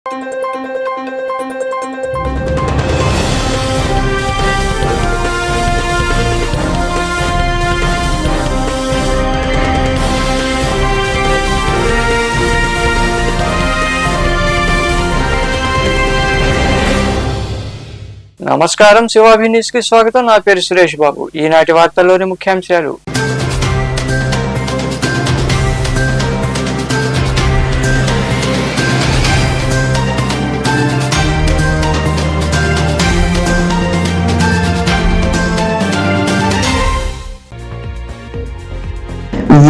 నమస్కారం, శివాభి న్యూస్ కి స్వాగతం. నా పేరు సురేష్ బాబు. ఈనాటి వార్తల్లోని ముఖ్యాంశాలు.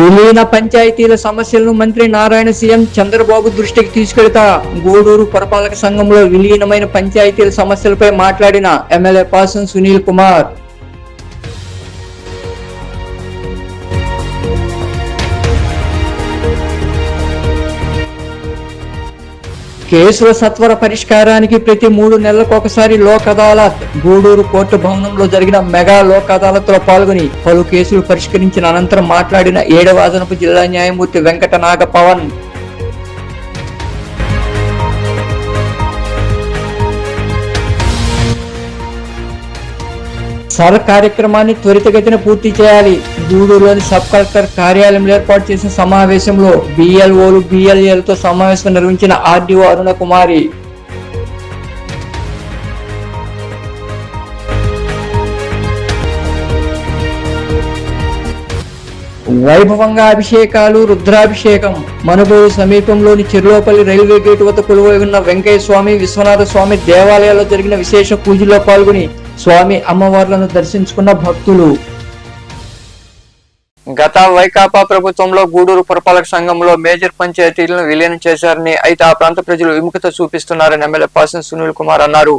విలీన పంచాయతీల సమస్యలను మంత్రి నారాయణ సీఎం చంద్రబాబు దృష్టికి తీసుకెళ్తా. గూడూరు పురపాలక సంఘంలో విలీనమైన పంచాయతీల సమస్యలపై మాట్లాడిన ఎమ్మెల్యే పాసం సునీల్ కుమార్. కేసుల సత్వర పరిష్కారానికి ప్రతి 3 నెలలకు ఒకసారి లోక్ అదాలత్. గూడూరు కోర్టు భవనంలో జరిగిన మెగా లోక్ అదాలత్ లో పాల్గొని పలు కేసులు పరిష్కరించిన అనంతరం మాట్లాడిన 7వ అదనపు జిల్లా న్యాయమూర్తి వెంకట నాగ పవన్. సర్ కార్యక్రమాన్ని త్వరితగతిన పూర్తి చేయాలి. గూడూరులోని సబ్ కలెక్టర్ కార్యాలయంలో ఏర్పాటు చేసిన సమావేశంలో బిఎల్ఓలు బిఎల్ఏలతో సమావేశం నిర్వహించిన ఆర్డీఓ అరుణ కుమారి. వైభవంగా అభిషేకాలు, రుద్రాభిషేకం. మనుబోలు సమీపంలోని చెర్లోపల్లి రైల్వే గేటు వద్ద కొలువై ఉన్న వెంకయ్య స్వామి, విశ్వనాథ స్వామి దేవాలయాల్లో జరిగిన విశేష పూజల్లో పాల్గొని స్వామి అమ్మవార్లను దర్శించుకున్న భక్తులు. గత వైకాపా ప్రభుత్వంలో గూడూరు పురపాలక సంఘంలో మేజర్ పంచాయతీలను విలీనం చేశారని, అయితే ఆ ప్రాంత ప్రజలు విముఖత చూపిస్తున్నారని ఎమ్మెల్యే పాసం సునీల్ కుమార్ అన్నారు.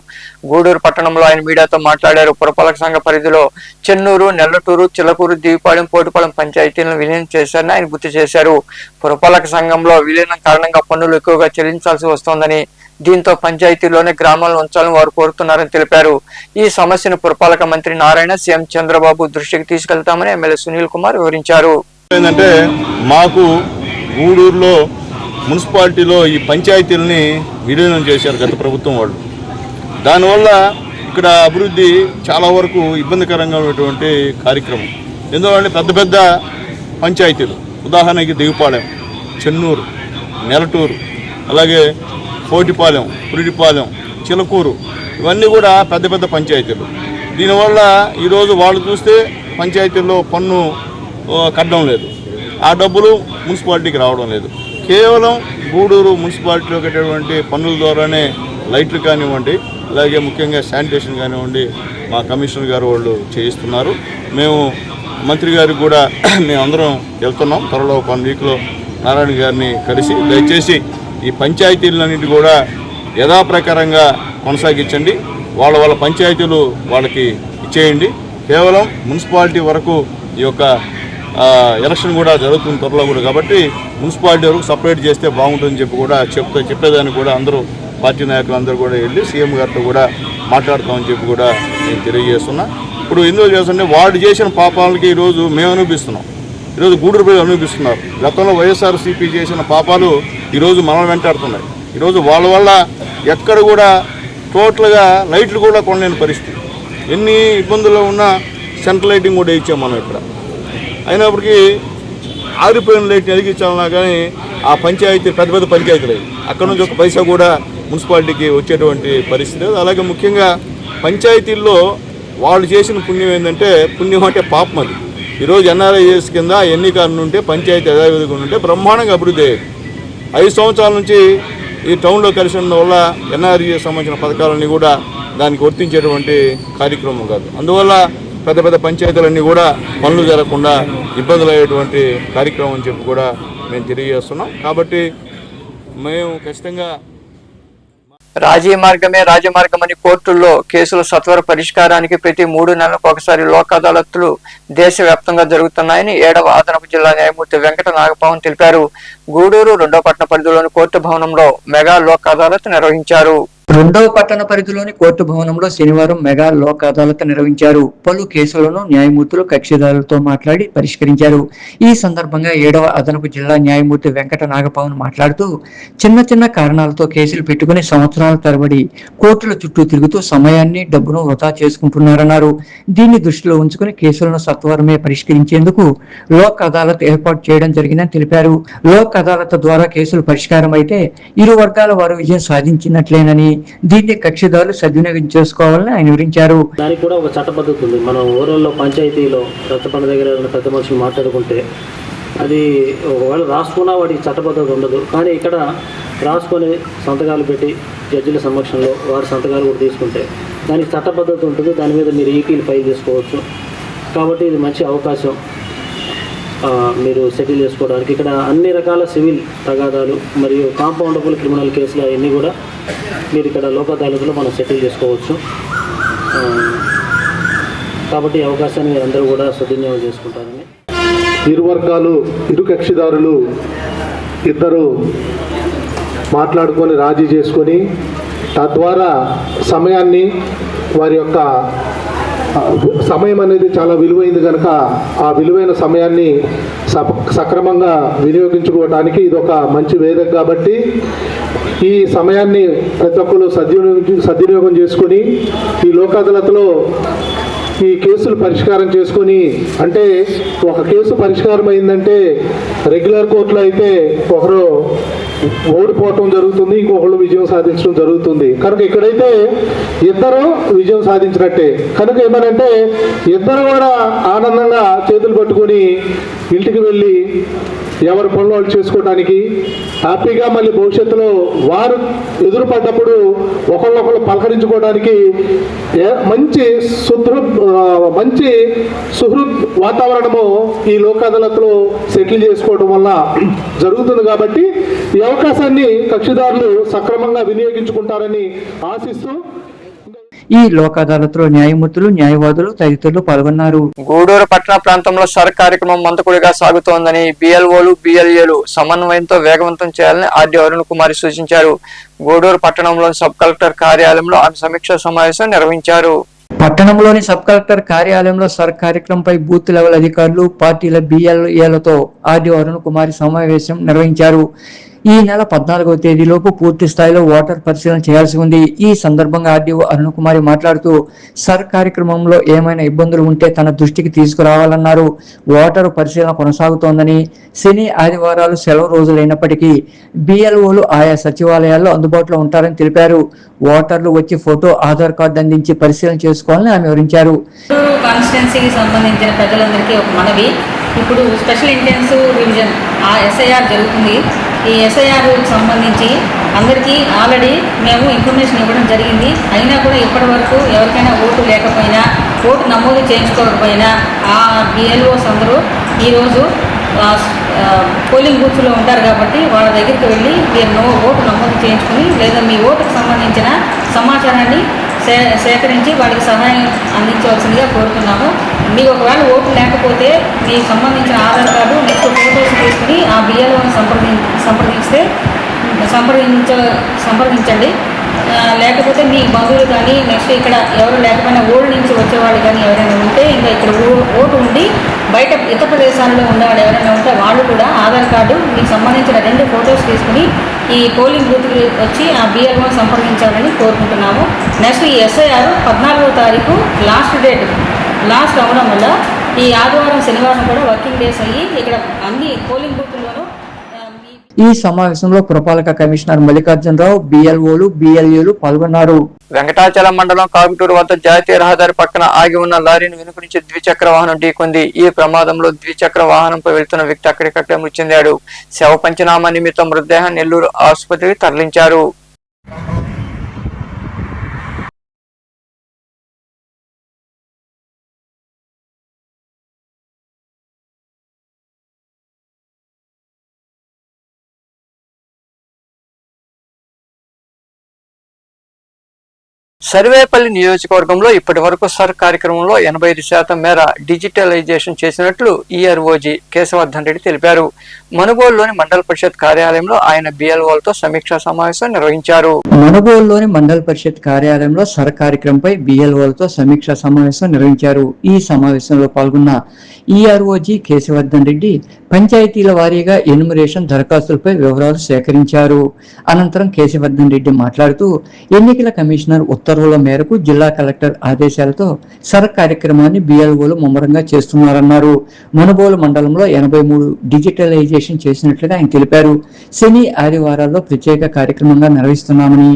గూడూరు పట్టణంలో ఆయన మీడియాతో మాట్లాడారు. పురపాలక సంఘ పరిధిలో చెన్నూరు, నెల్లటూరు, చిలకూరు, దీవిపాలెం, పోటుపాలెం పంచాయతీలను విలీనం చేశారని ఆయన గుర్తు చేశారు. పురపాలక సంఘంలో విలీనం కారణంగా పన్నులు ఎక్కువగా చెల్లించాల్సి వస్తోందని, దీంతో పంచాయతీలోనే గ్రామాలను ఉంచాలని వారు కోరుతున్నారని తెలిపారు. ఈ సమస్యను పురపాలక మంత్రి నారాయణ సీఎం చంద్రబాబు దృష్టికి తీసుకెళ్తామని ఎమ్మెల్యే సునీల్ కుమార్ వివరించారు. ఏంటంటే మాకు గూడూరులో మున్సిపాలిటీలో ఈ పంచాయతీలని విలీనం చేశారు గత ప్రభుత్వం వాళ్ళు. దానివల్ల ఇక్కడ అభివృద్ధి చాలా వరకు ఇబ్బందికరంగా ఉన్నటువంటి కార్యక్రమం. ఎందుకంటే పెద్ద పెద్ద పంచాయతీలు, ఉదాహరణకి దిగుపాలెం, చెన్నూరు, నెలటూరు, అలాగే పోటిపాలెం, పురిటిపాలెం, చిలకూరు, ఇవన్నీ కూడా పెద్ద పెద్ద పంచాయతీలు. దీనివల్ల ఈరోజు వాళ్ళు చూస్తే పంచాయతీల్లో పన్ను కట్టడం లేదు, ఆ డబ్బులు మున్సిపాలిటీకి రావడం లేదు. కేవలం గూడూరు మున్సిపాలిటీలో కట్టేటువంటి పన్నుల ద్వారానే లైట్లు కానివ్వండి, అలాగే ముఖ్యంగా శానిటేషన్ కానివ్వండి మా కమిషనర్ గారు వాళ్ళు చేయిస్తున్నారు. మేము మంత్రి గారికి కూడా మేమందరం వెళ్తున్నాం. త్వరలో 1 వీక్లో నారాయణ గారిని కలిసి దయచేసి ఈ పంచాయతీలన్నింటి కూడా యథాప్రకారంగా కొనసాగించండి. వాళ్ళ పంచాయతీలు వాళ్ళకి ఇచ్చేయండి. కేవలం మున్సిపాలిటీ వరకు ఈ యొక్క ఎలక్షన్ కూడా జరుగుతుంది త్వరలో కూడా, కాబట్టి మున్సిపాలిటీ వరకు సపరేట్ చేస్తే బాగుంటుందని చెప్పి కూడా చెప్పేదానికి కూడా అందరూ పార్టీ నాయకులు అందరూ కూడా వెళ్ళి సీఎం గారితో కూడా మాట్లాడతామని చెప్పి కూడా నేను తెలియజేస్తున్నా. ఇప్పుడు ఎందుకు చేస్తుంటే వాడు చేసిన పాపాలకి ఈరోజు మేము అనిపిస్తున్నాం, ఈరోజు గూడూరు ప్రజలు అనిపిస్తున్నారు. గతంలో వైఎస్ఆర్సీపీ చేసిన పాపాలు ఈరోజు మనం వెంటాడుతున్నాయి. ఈరోజు వాళ్ళ వల్ల ఎక్కడ కూడా టోటల్గా లైట్లు కూడా కొనలేని పరిస్థితి. ఎన్ని ఇబ్బందుల్లో ఉన్న సెంట్రల్ లైటింగ్ కూడా ఇచ్చాం మనం ఇక్కడ. అయినప్పటికీ ఆరిపోయిన లైట్ని ఎదిగించాలన్నా కానీ ఆ పంచాయతీ పెద్ద పెద్ద పంచాయతీలు అక్కడ నుంచి ఒక పైసా కూడా మున్సిపాలిటీకి వచ్చేటువంటి పరిస్థితి. అలాగే ముఖ్యంగా పంచాయతీల్లో వాళ్ళు చేసిన పుణ్యం ఏంటంటే, పుణ్యం అంటే పాపం అది. ఈరోజు ఎన్ఆర్ఐఎస్ కింద ఎన్నికలు ఉంటే పంచాయతీ యథావిధిగా ఉంటే బ్రహ్మాండంగా అభివృద్ధి అయ్యేది. 5 సంవత్సరాల నుంచి ఈ టౌన్లో కలిసి ఉండడం వల్ల ఎన్ఆర్ఈఎస్ సంబంధించిన పథకాలన్నీ కూడా దానికి వర్తించేటువంటి కార్యక్రమం కాదు. అందువల్ల పెద్ద పెద్ద పంచాయతీలన్నీ కూడా పనులు జరగకుండా ఇబ్బందులు అయ్యేటువంటి కార్యక్రమం అని చెప్పి కూడా మేము తెలియజేస్తున్నాం. కాబట్టి మేము ఖచ్చితంగా రాజీ మార్గమే రాజమార్గమని కోర్టుల్లో కేసుల సత్వర పరిష్కారానికి ప్రతి 3 నెలలకు ఒకసారి లోక్ అదాలత్లు దేశవ్యాప్తంగా జరుగుతున్నాయని 7వ అదనపు జిల్లా న్యాయమూర్తి వెంకట నాగపవన్ తెలిపారు. గూడూరు 2వ పట్టణ పరిధిలోని కోర్టు భవనంలో మెగా లోక్ అదాలత్ నిర్వహించారు. రెండవ పట్టణ పరిధిలోని కోర్టు భవనంలో శనివారం మెగా లోక్ అదాలత్ నిర్వహించారు. పలు కేసులను న్యాయమూర్తులు కక్షిదారులతో మాట్లాడి పరిష్కరించారు. ఈ సందర్భంగా 7వ అదనపు జిల్లా న్యాయమూర్తి వెంకట నాగపవన్ మాట్లాడుతూ చిన్న చిన్న కారణాలతో కేసులు పెట్టుకుని సంవత్సరాల తరబడి కోర్టుల చుట్టూ తిరుగుతూ సమయాన్ని డబ్బును వృధా చేసుకుంటున్నారన్నారు. దీన్ని దృష్టిలో ఉంచుకుని కేసులను సత్వరమే పరిష్కరించేందుకు లోక్ అదాలత్ ఏర్పాటు చేయడం జరిగిందని తెలిపారు. లోక్ అదాలత్ ద్వారా కేసులు పరిష్కారం అయితే ఇరు వర్గాల వారు విజయం సాధించినట్లేనని, దీన్ని కక్షిదారులు సద్వినియోగం చేసుకోవాలని ఆయన వివరించారు. దానికి కూడా ఒక చట్ట పద్ధతి ఉంది. మనం ఊరల్లో పంచాయతీలో రచ్చబండ దగ్గర పెద్ద మనుషులు మాట్లాడుకుంటే అది ఒకవేళ రాసుకున్నా వాటికి చట్ట పద్ధతి ఉండదు. కానీ ఇక్కడ రాసుకొని సంతకాలు పెట్టి జడ్జిల సమక్షంలో వారి సంతకాలు కూడా తీసుకుంటే దానికి చట్ట పద్ధతి ఉంటుంది. దాని మీద మీరు ఈపీలు ఫైల్ చేసుకోవచ్చు. కాబట్టి ఇది మంచి అవకాశం మీరు సెటిల్ చేసుకోవడానికి. ఇక్కడ అన్ని రకాల సివిల్ తగాదాలు మరియు కాంపౌండబుల్ క్రిమినల్ కేసులు అవన్నీ కూడా మీరు ఇక్కడ లోక్ అదాలత్లో మనం సెటిల్ చేసుకోవచ్చు. కాబట్టి ఈ అవకాశాన్ని అందరూ కూడా సద్వినియోగం చేసుకుంటారని. ఇరు వర్గాలు, ఇరు కక్షిదారులు ఇద్దరు మాట్లాడుకొని రాజీ చేసుకొని తద్వారా సమయాన్ని, వారి యొక్క సమయం అనేది చాలా విలువైంది కనుక ఆ విలువైన సమయాన్ని సక్రమంగా వినియోగించుకోవడానికి ఇది ఒక మంచి వేదిక. కాబట్టి ఈ సమయాన్ని ప్రతి ఒక్కరు సద్వినియోగం చేసుకొని ఈ లోక్ అదాలత్లో ఈ కేసులు పరిష్కారం చేసుకొని, అంటే ఒక కేసు పరిష్కారం అయిందంటే రెగ్యులర్ కోర్టులో అయితే ఒకరు ఓడిపోవటం జరుగుతుంది, ఇంకొకళ్ళు విజయం సాధించడం జరుగుతుంది. కనుక ఇక్కడైతే ఇద్దరు విజయం సాధించినట్టే. కనుక ఏమనంటే ఇద్దరు కూడా ఆనందంగా చేతులు పట్టుకొని ఇంటికి వెళ్ళి ఎవరి పనులు వాళ్ళు చేసుకోవడానికి హ్యాపీగా మళ్ళీ భవిష్యత్తులో వారు ఎదురుపడ్డప్పుడు ఒకళ్ళొకళ్ళు పలకరించుకోవడానికి మంచి సుహృద్ వాతావరణము ఈ లోక్ అదాలత్లో సెటిల్ చేసుకోవడం వల్ల జరుగుతుంది. కాబట్టి ఈ అవకాశాన్ని కక్షిదారులు సక్రమంగా వినియోగించుకుంటారని ఆశిస్తూ ఈ లోక్ అదాలత్లో న్యాయమూర్తులు, న్యాయవాదులు తదితరులు పాల్గొన్నారు. గూడూరు పట్టణ ప్రాంతంలో సర్ కార్యక్రమం మంతకుడిగా సాగుతోందని బిఎల్ఓలు, బిఎల్ఏలు సమన్వయంతో వేగవంతం చేయాలని ఆర్డీఓ అరుణ్ కుమార్ సూచించారు. గూడూరు పట్టణంలోని సబ్ కలెక్టర్ కార్యాలయంలో ఆమె సమీక్షా సమావేశం నిర్వహించారు. పట్టణంలోని సబ్ కలెక్టర్ కార్యాలయంలో సర్ కార్యక్రమంపై బూత్ లెవెల్ అధికారులు, పార్టీల బిఎల్ఏలతో ఆర్డీఓ అరుణ్ కుమార్ సమావేశం నిర్వహించారు. ఈ నెల 14వ తేదీలోపు పూర్తి స్థాయిలో ఓటర్ పరిశీలన చేయాల్సి ఉంది. ఈ సందర్భంగా ఆర్డీఓ అరుణ్ కుమారి మాట్లాడుతూ సర్ కార్యక్రమంలో ఏమైనా ఇబ్బందులు ఉంటే తన దృష్టికి తీసుకురావాలన్నారు. ఓటరు పరిశీలన కొనసాగుతోందని, శని, ఆదివారాలు సెలవు రోజులైనప్పటికీ బిఎల్ఓలు ఆయా సచివాలయాల్లో అందుబాటులో ఉంటారని తెలిపారు. ఓటర్లు వచ్చి ఫోటో, ఆధార్ కార్డు అందించి పరిశీలన చేసుకోవాలని ఆమె వివరించారు. కాన్స్టిట్యున్సీకి సంబంధించిన ప్రజలందరికీ ఒక మనవి, ఇప్పుడు స్పెషల్ ఇంటెన్సివ్ రివిజన్ ఎస్ఐఆర్ జరుగుతుంది. ఈ ఎస్ఐఆర్కి సంబంధించి అందరికీ ఆల్రెడీ మేము ఇన్ఫర్మేషన్ ఇవ్వడం జరిగింది. అయినా కూడా ఇప్పటి వరకు ఎవరికైనా ఓటు లేకపోయినా, ఓటు నమోదు చేయించుకోకపోయినా ఆ బిఎల్ఓస్ అందరూ ఈరోజు పోలింగ్ బూత్లో ఉంటారు. కాబట్టి వాళ్ళ దగ్గరికి వెళ్ళి మీరు ఓటు నమోదు చేయించుకుని లేదా మీ ఓటుకు సంబంధించిన సమాచారాన్ని సేకరించి వాళ్ళకి సహాయం అందించవలసిందిగా కోరుతున్నాము. మీకు ఒకవేళ ఓటు లేకపోతే మీకు సంబంధించిన ఆధార్ కార్డు, నెక్స్ట్ ఫోటోస్ తీసుకుని ఆ బిఎల్ఓని సంప్రదించండి. లేకపోతే మీ బంధువులు కానీ, నెక్స్ట్ ఇక్కడ ఎవరు లేకపోయినా ఊళ్ళ నుంచి వచ్చేవాళ్ళు కానీ ఎవరైనా ఉంటే, ఇంకా ఇక్కడ ఓటు ఉండి బయట ఇతర ప్రదేశాల్లో ఉండేవాళ్ళు ఎవరైనా ఉంటే వాళ్ళు కూడా ఆధార్ కార్డు, మీకు సంబంధించిన 2 ఫొటోస్ తీసుకుని ఈ పోలింగ్ బూత్కి వచ్చి ఆ బిఎల్ఓని సంప్రదించాలని కోరుకుంటున్నాము. నెక్స్ట్ ఈ ఎస్ఐఆర్ 14వ తారీఖు లాస్ట్ అవ్వడం వల్ల ఈ ఆదివారం, శనివారం కూడా వర్కింగ్ డేస్ అయ్యి ఇక్కడ అన్ని పోలింగ్ బూత్ల్లోనూ. ఈ సమావేశంలో పురపాలక కమిషనర్ మల్లికార్జునరావు, బిఎల్ఓలు, బిఎల్ఏలు పాల్గొన్నారు. వెంకటాచలం మండలం కాకుటూరు వద్ద జాతీయ రహదారి పక్కన ఆగి ఉన్న లారీని వెనుక నుంచి ద్విచక్ర వాహనం ఢీకొంది. ఈ ప్రమాదంలో ద్విచక్ర వాహనంపై వెళ్తున్న వ్యక్తి అక్కడికక్కడే మృతి చెందాడు. శవ పంచనామా నిమిత్తం మృతదేహాన్ని నెల్లూరు ఆసుపత్రికి తరలించారు. సర్వేపల్లి నియోజకవర్గంలో ఇప్పటి వరకు సర్ కార్యక్రమంలో 85% మేర డిజిటలైజేషన్ చేసినట్లు ఈఆర్ఓజీ కేశవర్ధన్ రెడ్డి తెలిపారు. మనుగోలులోని మండల పరిషత్ కార్యాలయంలో ఆయన బిఎల్ఓలతో సమీక్షా సమావేశం నిర్వహించారు. మనుగోలులోని మండల పరిషత్ కార్యాలయంలో సర్ కార్యక్రమంపై బిఎల్ఓలతో సమీక్షా సమావేశం నిర్వహించారు. ఈ సమావేశంలో పాల్గొన్న ఈఆర్ఓజీ కేశవర్ధన్ రెడ్డి పంచాయతీల వారీగా ఎన్యుమరేషన్ దరఖాస్తులపై వివరాలు సేకరించారు. అనంతరం కేశవర్ధన్ రెడ్డి మాట్లాడుతూ ఎన్నికల కమిషనర్ ఉత్తర్వుల మేరకు జిల్లా కలెక్టర్ ఆదేశాలతో సర్ కార్యక్రమాన్ని బిఎల్ఓలు ముమ్మరంగా చేస్తున్నారన్నారు. మనుగోలు మండలంలో 83 డిజిటలైజేషన్ చేసినట్లుగా ఆయన తెలిపారు. శని ఆదివారాల్లో ప్రత్యేక కార్యక్రమంగా నిర్వహిస్తున్నామని,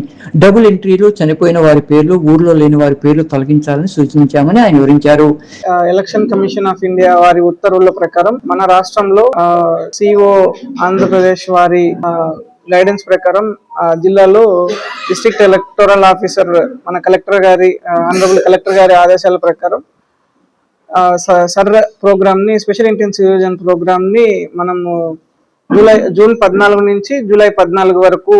డబుల్ ఎంట్రీలు, చనిపోయిన వారి పేర్లు, ఊర్లో లేని వారి పేర్లు తొలగించాలని సూచించామని ఆయన వివరించారు. ఎలక్షన్ కమిషన్ ఆఫ్ ఇండియా వారి ఉత్తర్వుల ప్రకారం మన రాష్ట్రంలో సిఓ ఆంధ్రప్రదేశ్ వారి గైడెన్స్ ప్రకారం జిల్లాలో డిస్ట్రిక్ట్ ఎలక్టోరల్ ఆఫీసర్ మన కలెక్టర్ గారి ఆనరబుల్ కలెక్టర్ గారి ఆదేశాల ప్రకారం సర్ ప్రోగ్రామ్ ని, స్పెషల్ ఇంటెన్సివ్ రివిజన్ ప్రోగ్రామ్ ని మనము జూన్ 14 నుంచి జూలై 14 వరకు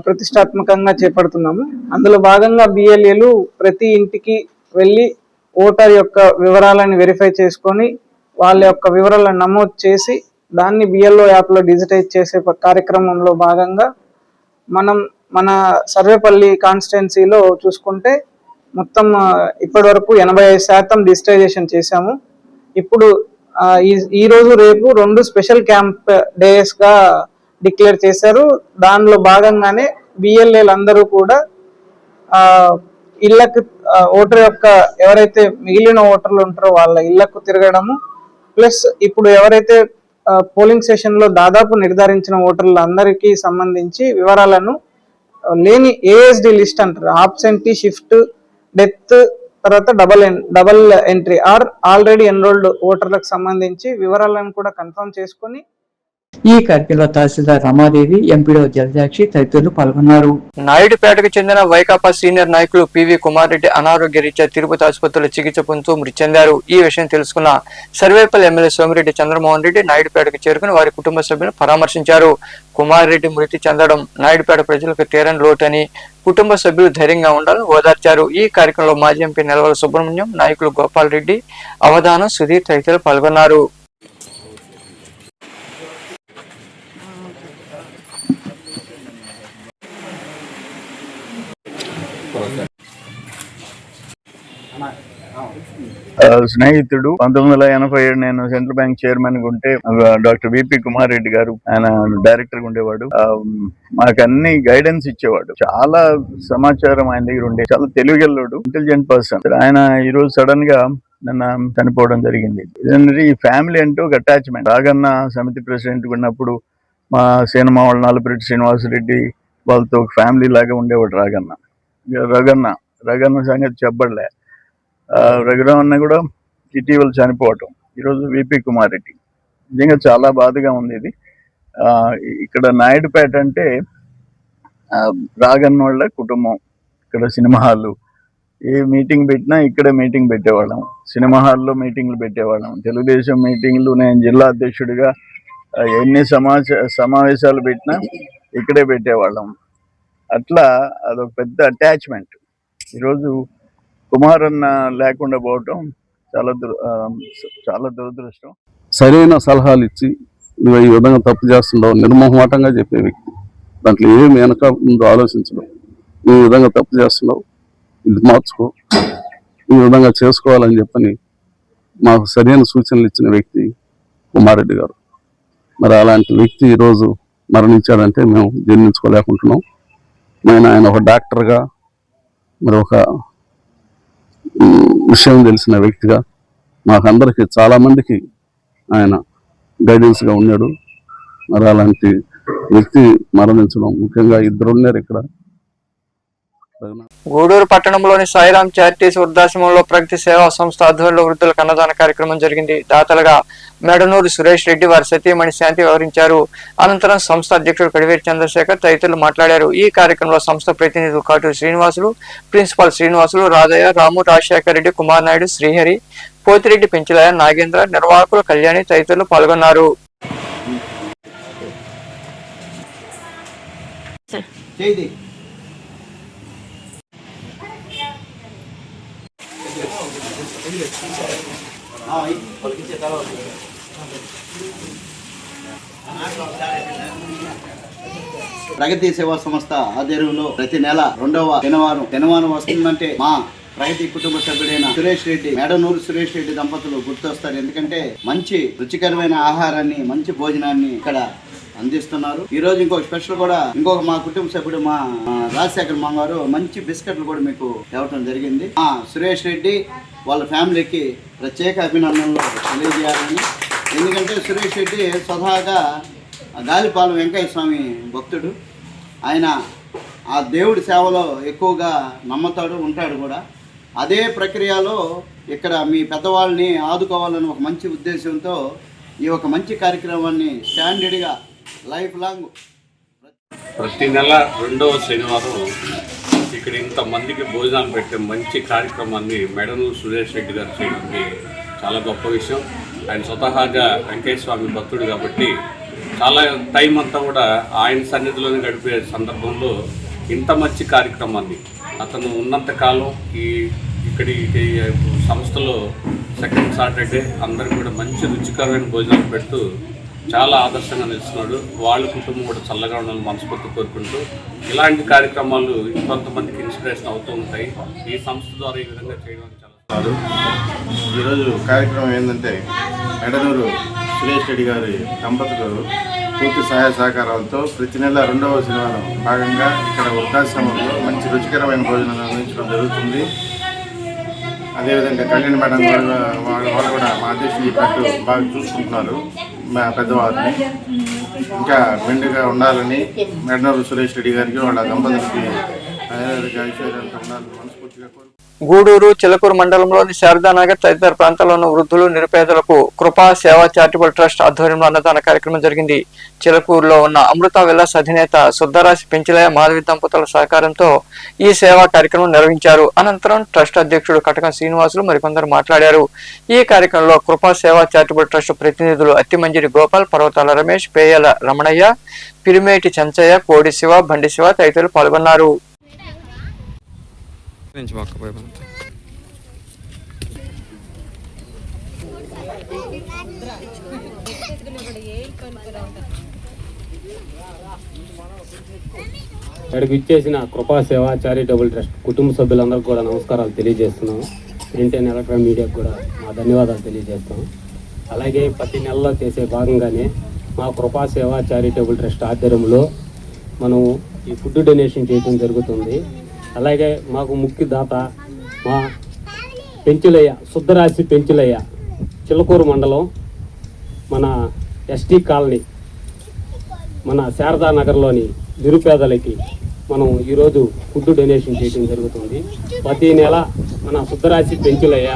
ప్రతిష్టాత్మకంగా చేపడుతున్నాము. అందులో భాగంగా బిఎల్ఏలు ప్రతి ఇంటికి వెళ్ళి ఓటర్ యొక్క వివరాలను వెరిఫై చేసుకొని వాళ్ళ యొక్క వివరాలను నమోదు చేసి దాన్ని బిఎల్ఓ యాప్లో డిజిటైజ్ చేసే కార్యక్రమంలో భాగంగా మన సర్వేపల్లి కాన్స్టిట్యున్సీలో చూసుకుంటే మొత్తం ఇప్పటి వరకు 85% డిజిటైజేషన్ చేశాము. ఇప్పుడు ఈ రోజు రేపు 2 స్పెషల్ క్యాంప్ డేస్ గా డిక్లేర్ చేశారు. దానిలో భాగంగానే బిఎల్ఏలు అందరూ కూడా ఇళ్లకు ఓటర్ యొక్క ఎవరైతే మిగిలిన ఓటర్లు ఉంటారో వాళ్ళ ఇళ్లకు తిరగడము, ప్లస్ ఇప్పుడు ఎవరైతే పోలింగ్ స్టేషన్ లో దాదాపు నిర్ధారించిన ఓటర్లు అందరికీ సంబంధించి వివరాలను లేని ఏఎస్డి లిస్ట్ అంటారు, ఆబ్సెంటీ, షిఫ్ట్, డెత్, తర్వాత double entry or already enrolled ఓటర్లకు సంబంధించి వివరాలను కూడా కన్ఫర్మ్ చేసుకొని ఈ కార్యక్రమంలో తహసీల్దార్ రమాదేవి, ఎంపీడో జలజాక్షి తదితరులు పాల్గొన్నారు. నాయుడుపేటకు చెందిన వైకాపా సీనియర్ నాయకులు పివి కుమార్ రెడ్డి అనారోగ్య రీత్యా తిరుపతి ఆసుపత్రిలో చికిత్స పొందుతూ మృతి చెందారు. ఈ విషయం తెలుసుకున్న సర్వేపల్లి ఎమ్మెల్యే సోమిరెడ్డి చంద్రమోహన్ రెడ్డి నాయుడుపేటకు చేరుకుని వారి కుటుంబ సభ్యులను పరామర్శించారు. కుమార్ రెడ్డి మృతి చెందడం నాయుడుపేట ప్రజలకు తీరని లోటని, కుటుంబ సభ్యులు ధైర్యంగా ఉండాలని ఓదార్చారు. ఈ కార్యక్రమంలో మాజీ ఎంపీ నెలవల సుబ్రహ్మణ్యం, నాయకులు గోపాల్ రెడ్డి, అవధానం, సుధీర్ తదితరులు పాల్గొన్నారు. స్నేహితుడు 1987 నేను సెంట్రల్ బ్యాంక్ చైర్మన్ గా ఉంటే డాక్టర్ విపి కుమార్ రెడ్డి గారు ఆయన డైరెక్టర్ గా ఉండేవాడు. మాకు అన్ని గైడెన్స్ ఇచ్చేవాడు. చాలా సమాచారం ఆయన దగ్గర ఉండే, చాలా తెలివిగల్లోడు, ఇంటెలిజెంట్ పర్సన్. ఆయన ఈ రోజు సడన్ గా నిన్న చనిపోవడం జరిగింది. ఈ ఫ్యామిలీ అంటే ఒక అటాచ్మెంట్. రాగన్న సమితి ప్రెసిడెంట్ ఉన్నప్పుడు మా సేనమా వాళ్ళ నల్లపరెడ్డి శ్రీనివాసరెడ్డి వాళ్ళతో ఒక ఫ్యామిలీ లాగా ఉండేవాడు రాగన్న. రగన్న సంగతి చెప్పడలే. రఘురామన్న కూడా ఇటీవల చనిపోవటం, ఈరోజు విపి కుమార్ రెడ్డి. నిజంగా చాలా బాధగా ఉంది ఇది. ఇక్కడ నాయుడుపేట అంటే రాగన్న వాళ్ళ కుటుంబం. ఇక్కడ సినిమా హాళ్ళు, ఏ మీటింగ్ పెట్టినా ఇక్కడే మీటింగ్ పెట్టేవాళ్ళం. సినిమా హాల్లో మీటింగ్లు పెట్టేవాళ్ళం. తెలుగుదేశం మీటింగ్లు నేను జిల్లా అధ్యక్షుడిగా ఎన్ని సమావేశాలు పెట్టినా ఇక్కడే పెట్టేవాళ్ళం. అట్లా అదొక పెద్ద అటాచ్మెంట్. ఈరోజు కుమార్ అన్న లేకుండా పోవటం చాలా దురదృష్టం. సరైన సలహాలు ఇచ్చి నువ్వు ఈ విధంగా తప్పు చేస్తున్నావు నిర్మోహమాటంగా చెప్పే వ్యక్తి. దాంట్లో ఏమి వెనక ముందు ఆలోచించడం. ఈ విధంగా తప్పు చేస్తున్నావు, ఇది మార్చుకో, ఈ విధంగా చేసుకోవాలని చెప్పని మాకు సరైన సూచనలు ఇచ్చిన వ్యక్తి కుమారెడ్డి గారు. మరి అలాంటి వ్యక్తి ఈరోజు మరణించాడంటే మేము జీర్ణించుకోలేకుంటున్నాం. ఆయన ఒక డాక్టర్గా, మరి ఒక విషయం తెలిసిన వ్యక్తిగా మాకందరికి చాలా మందికి ఆయన గైడెన్స్గా ఉన్నాడు. మరి అలాంటి వ్యక్తి మరణించడం, ముఖ్యంగా 2 ఉన్నారు ఇక్కడ. గూడూరు పట్టణంలోని సాయిరాం చారిటీస్ వృద్ధాశ్రమంలో ప్రగతి సేవా సంస్థ ఆధ్వర్యంలో వృద్ధులకు అన్నదాన కార్యక్రమం జరిగింది. దాతలుగా మేడనూరు సురేష్ రెడ్డి, వారి సతీమణి శాంతి వ్యవహరించారు. అనంతరం సంస్థ అధ్యక్షుడు కడివేరి చంద్రశేఖర్ తదితరులు మాట్లాడారు. ఈ కార్యక్రమంలో సంస్థ ప్రతినిధులు కాటూరు శ్రీనివాసులు, ప్రిన్సిపాల్ శ్రీనివాసులు, రాజయ్య, రాము, రాజశేఖర్ రెడ్డి, కుమార్ నాయుడు, శ్రీహరి, పోతిరెడ్డి, పెంచలయ్య, నాగేంద్ర, నిర్వాహకులు కళ్యాణి తదితరులు పాల్గొన్నారు. ప్రగతి సేవా సంస్థ ఆధ్వర్యంలో ప్రతి నెల 2వ శనివారం వస్తుందంటే మా ప్రగతి కుటుంబ సభ్యుడైన సురేష్ రెడ్డి, మేడనూరు సురేష్ రెడ్డి దంపతులు గుర్తొస్తారు. ఎందుకంటే మంచి రుచికరమైన ఆహారాన్ని, మంచి భోజనాన్ని ఇక్కడ అందిస్తున్నారు. ఈ రోజు ఇంకొక స్పెషల్ కూడా ఇంకొక మా కుటుంబ సభ్యుడు మా రాజశేఖర్ మామ గారు మంచి బిస్కెట్లు కూడా మీకు తేవటం జరిగింది. సురేష్ రెడ్డి వాళ్ళ ఫ్యామిలీకి ప్రత్యేక అభినందనలు తెలియజేయాలని. ఎందుకంటే సురేష్ రెడ్డి స్వతహాగా గాలిపాలెం వెంకయ్య స్వామి భక్తుడు. ఆయన ఆ దేవుడి సేవలో ఎక్కువగా నమ్ముతాడు, ఉంటాడు కూడా. అదే ప్రక్రియలో ఇక్కడ మీ పెద్దవాళ్ళని ఆదుకోవాలని ఒక మంచి ఉద్దేశంతో ఈ ఒక మంచి కార్యక్రమాన్ని స్టాండర్డ్గా లైఫ్ లాంగ్ ప్రతి నెల 2వ శనివారం ఇక్కడ ఇంతమందికి భోజనాలు పెట్టే మంచి కార్యక్రమాన్ని మేడనూరు సురేష్ రెడ్డి గారు చేయడం చాలా గొప్ప విషయం. ఆయన స్వతహాగా వెంకయ్య స్వామి భక్తుడు కాబట్టి చాలా టైం అంతా కూడా ఆయన సన్నిధిలోనే గడిపే సందర్భంలో ఇంత మంచి కార్యక్రమాన్ని అతను ఉన్నంతకాలం ఇక్కడి సంస్థలో సెకండ్ సాటర్డే అందరికీ కూడా మంచి రుచికరమైన భోజనాలు పెడుతూ చాలా ఆదర్శంగా నిలుస్తున్నాడు. వాళ్ళ కుటుంబం కూడా చల్లగా ఉండాలని మనస్ఫూర్తి కోరుకుంటూ ఇలాంటి కార్యక్రమాలు ఇంకొంతమందికి ఇన్స్పిరేషన్ అవుతూ ఉంటాయి. ఈ సంస్థ ద్వారా ఈ విధంగా చేయడం చాలా. ఈరోజు కార్యక్రమం ఏంటంటే మేడనూరు సురేష్ రెడ్డి గారి దంపతులు పూర్తి సహాయ సహకారాలతో ప్రతి నెల 2వ శనివారం భాగంగా ఇక్కడ వృద్ధాశ్రమంలో మంచి రుచికరమైన భోజనాలు అందించడం జరుగుతుంది. అదేవిధంగా కళ్యాణ్ మేడం వాళ్ళు కూడా మా అధ్యక్షులు చెప్పినట్టు బాగా చూసుకుంటున్నారు మా పెద్దవారిని. ఇంకా మెండుగా ఉండాలని మేడనూరు సురేష్ రెడ్డి గారికి వాళ్ళ దంపతులకి ఐశ్వర్యంతో ఉండాలని మనస్ఫూర్తిగా కోరుకుంటున్నాను. గూడూరు, చిలకూరు మండలంలోని శారదానగర్ తదితర ప్రాంతాల్లో ఉన్న వృద్ధులు, నిరుపేదలకు కృపా సేవా చారిటబుల్ ట్రస్ట్ ఆధ్వర్యంలో అన్నదాన కార్యక్రమం జరిగింది. చిలకూరులో ఉన్న అమృత విలాస్ అధినేత సుద్దరాశి పెంచిలయ్య మాధవి దంపతుల సహకారంతో ఈ సేవా కార్యక్రమం నిర్వహించారు. అనంతరం ట్రస్ట్ అధ్యక్షుడు కటకం శ్రీనివాసులు మరికొందరు మాట్లాడారు. ఈ కార్యక్రమంలో కృపా సేవా చారిటబుల్ ట్రస్ట్ ప్రతినిధులు అత్తిమంజిరి గోపాల్, పర్వతాల రమేష్, పేయల రమణయ్య, పిరిమేటి చెంచయ్య, కోడి శివ, బండి శివ తదితరులు పాల్గొన్నారు. ఇక్కడికి ఇచ్చేసిన కృపా సేవ చారిటబుల్ ట్రస్ట్ కుటుంబ సభ్యులందరికీ కూడా నమస్కారాలు తెలియజేస్తున్నాము. ప్రింట్ అండ్ ఎలక్ట్రానిక్ మీడియాకు కూడా మా ధన్యవాదాలు తెలియజేస్తాము. అలాగే ప్రతి నెలలో చేసే భాగంగానే మా కృపా సేవ చారిటబుల్ ట్రస్ట్ ఆధ్వర్యంలో మనం ఈ ఫుడ్ డొనేషన్ చేయడం జరుగుతుంది. అలాగే మాకు ముఖ్య దాత మా పెంచులయ్య, సుద్దరాశి పెంచులయ్య, చిలకూరు మండలం, మన ఎస్టీ కాలనీ, మన శారదానగర్లోని నిరుపేదలకి మనం ఈరోజు ఫుడ్ డొనేషన్ చేయడం జరుగుతుంది. ప్రతి నెల మన సుద్దరాశి పెంచులయ్య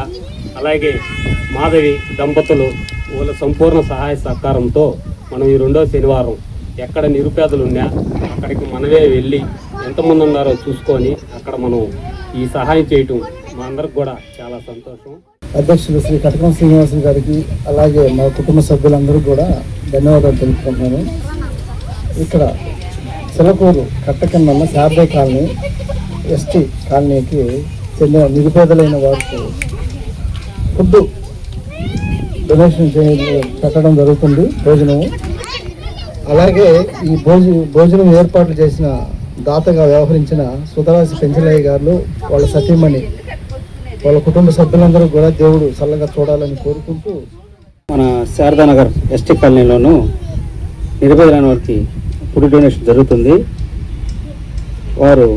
అలాగే మాధవి దంపతులు వాళ్ళ సంపూర్ణ సహాయ సహకారంతో మనం ఈ 2వ శనివారం ఎక్కడ నిరుపేదలు ఉన్నా అక్కడికి మనమే వెళ్ళి ఎంతమంది ఉన్నారో చూసుకొని అక్కడ మనం ఈ సహాయం చేయటం మా అందరికి కూడా చాలా సంతోషం. అధ్యక్షులు శ్రీ కటకం శ్రీనివాసులు గారికి అలాగే మా కుటుంబ సభ్యులందరికీ కూడా ధన్యవాదాలు తెలుపుకుంటున్నాను. ఇక్కడ చిలకూరు కట్టకింద ఉన్న శారదా కాలనీ, ఎస్టీ కాలనీకి చెందిన నిరుపేదలైన వారికి ఫుడ్ డొనేషన్ పెట్టడం జరుగుతుంది, భోజనము. అలాగే ఈ భోజనం ఏర్పాట్లు చేసిన దాతగా వ్యవహరించిన సుధరాశి పెంచలయ్య గారు, వాళ్ళ సతీమణి, వాళ్ళ కుటుంబ సభ్యులందరూ కూడా దేవుడు చల్లగా చూడాలని కోరుకుంటూ మన శారదానగర్ ఎస్టీ కాలనీలోను నిరుపేదలైన వారికి ఫుడ్ డొనేషన్ జరుగుతుంది. వారు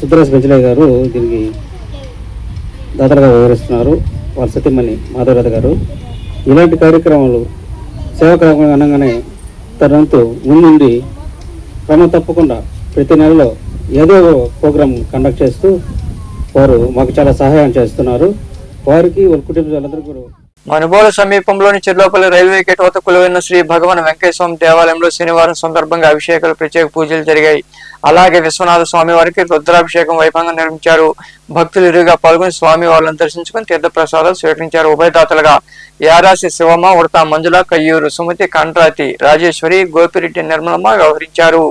సుద్దరాశి పెంచలయ్య గారు దీనికి దాతలుగా వ్యవహరిస్తున్నారు. వాళ్ళ సతీమణి మాధవరాధ గారు. ఇలాంటి కార్యక్రమాలు సేవా కార్యక్రమం అనగానే తనంతో ముందుండి క్రమం తప్పకుండా ప్రతి నెలలో ఏదో ప్రోగ్రాం కండక్ట్ చేస్తూ వారు మాకు చాలా సహాయం చేస్తున్నారు. వారికి వాళ్ళ కుటుంబాలందరూ కూడా. మనుబోలు సమీపంలోని చిర్లోపల్లి రైల్వే గేట్ వద్ద కొలువైన శ్రీ భగవాన్ వెంకయ్య స్వామి దేవాలయంలో శనివారం సందర్భంగా అభిషేకాలు, ప్రత్యేక పూజలు జరిగాయి. అలాగే విశ్వనాథ స్వామి వారికి రుద్రాభిషేకం వైభవంగా నిర్వహించారు. భక్తులు ఇరుగా పాల్గొని స్వామి వారిని దర్శించుకుని తీర్థప్రసాదాలు స్వీకరించారు. ఉభయదాతలుగా యారాసి శివమ్మ, ఉడతా మంజుల, కయ్యూరు సుమతి, కండ్రాతి రాజేశ్వరి, గోపిరెడ్డి నిర్మలమ్మ వ్యవహరించారు.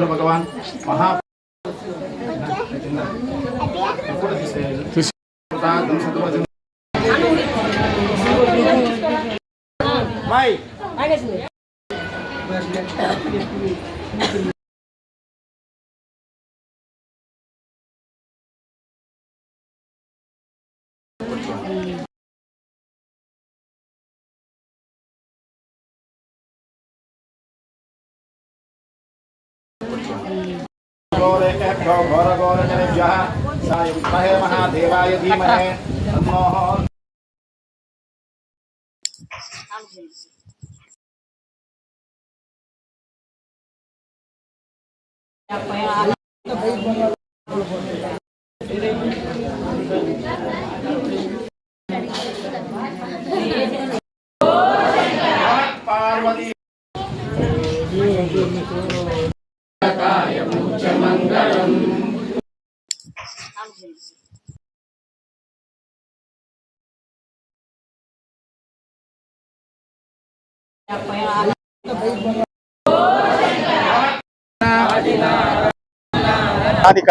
भगवान महा महादेवाय धीमहि तन्नो पार्वती స్థానిక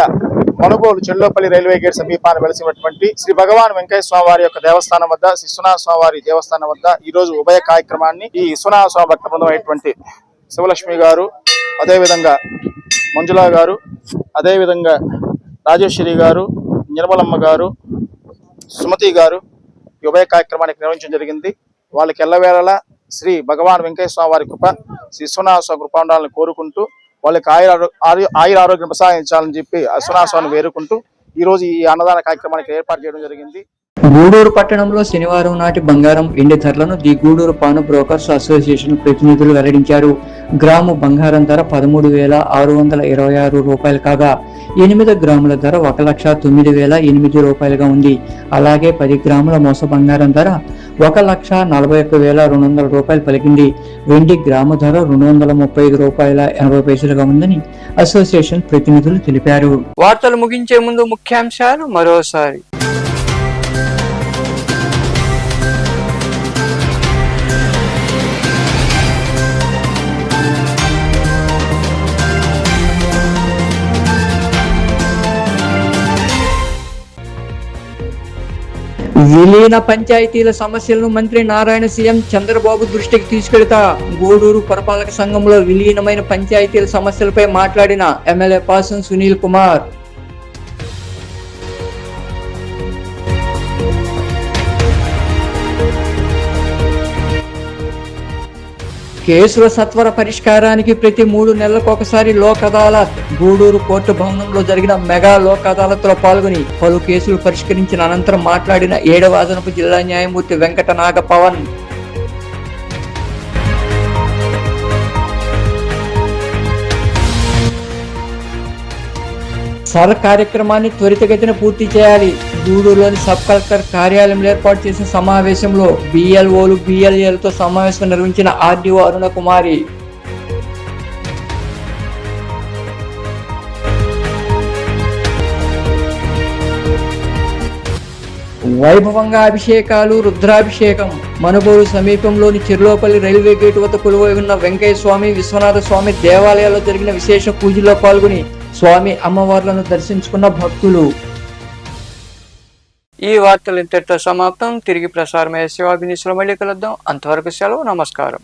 మనుగోలు చెల్లోపల్లి రైల్వే గేట్ సమీపాన వెలిసినటువంటి శ్రీ భగవాన్ వెంకయ్య స్వామి వారి యొక్క దేవస్థానం వద్ద శ్రీ విశ్వనాథ స్వామి వారి దేవస్థానం వద్ద ఈ రోజు ఉభయ కార్యక్రమాన్ని ఈ విశ్వనాథ స్వామి భక్త బృందం అయినటువంటి శివలక్ష్మి గారు, అదేవిధంగా మంజులా గారు, అదేవిధంగా రాజేశ్వరి గారు, నిర్మలమ్మ గారు, సుమతి గారు ఈ ఉభయ కార్యక్రమానికి నిర్వహించడం జరిగింది. వాళ్ళకి ఎల్లవేళలా శ్రీ భగవాన్ వెంకయ్య స్వామి వారి కృప, శ్రీ విశ్వనాథ స్వామి కృప ఉండాలని కోరుకుంటూ వాళ్ళకి ఆయుర ఆరోగ్యం ప్రసాదించాలని చెప్పి విశ్వనాథ స్వామిని వేరుకుంటూ ఈ రోజు ఈ అన్నదాన కార్యక్రమానికి ఏర్పాటు చేయడం జరిగింది. గూడూరు పట్టణంలో శనివారం నాటి బంగారం వెండి ధరలను the Gudur pawn brokers association ప్రతినిధులు వెల్లడించారు. గ్రాము బంగారం ధర 13,626 రూపాయలు కాగా 8 గ్రాముల ధర 1,09,008 రూపాయలుగా ఉంది. అలాగే 10 గ్రాముల మోస బంగారం ధర 1,41,200 రూపాయలు పలికింది. వెండి గ్రాము ధర 235 రూపాయల 80 పైసలుగా ఉందని అసోసియేషన్ ప్రతినిధులు తెలిపారు. వార్తలు ముగించే ముందు ముఖ్యాంశాలు మరోసారి. విలీన పంచాయతీల సమస్యలను మంత్రి నారాయణ సీఎం చంద్రబాబు దృష్టికి తీసుకెళ్తా. గూడూరు పురపాలక సంఘంలో విలీనమైన పంచాయతీల సమస్యలపై మాట్లాడిన ఎమ్మెల్యే పాసం సునీల్ కుమార్. కేసుల సత్వర పరిష్కారానికి ప్రతి 3 నెలలకు ఒకసారి లోక్ అదాలత్. గూడూరు కోర్టు భవనంలో జరిగిన మెగా లోక్ అదాలత్ లో పాల్గొని పలు కేసులు పరిష్కరించిన అనంతరం మాట్లాడిన 7వ అదనపు జిల్లా న్యాయమూర్తి వెంకట నాగ పవన్. సర్ కార్యక్రమాన్ని త్వరితగతిన పూర్తి చేయాలి. గూడూరులోని సబ్ కలెక్టర్ కార్యాలయంలో ఏర్పాటు చేసిన సమావేశంలో బిఎల్ఓలు బిఎల్ఏలతో సమావేశం నిర్వహించిన ఆర్డీఓ అరుణ కుమారి. వైభవంగా అభిషేకాలు, రుద్రాభిషేకం. మనుగోలు సమీపంలోని చిర్లోపల్లి రైల్వే గేటు వద్ద కొలువై ఉన్న వెంకయ్య స్వామి, విశ్వనాథ స్వామి దేవాలయాల్లో జరిగిన విశేష పూజల్లో పాల్గొని స్వామి అమ్మవార్లను దర్శించుకున్న భక్తులు. ఈ వార్తలు ఇంతటితో సమాప్తం. తిరిగి ప్రసారమయ్యే శివాభినిసులో మళ్ళీ కలుద్దాం. అంతవరకు సెలవు. నమస్కారం.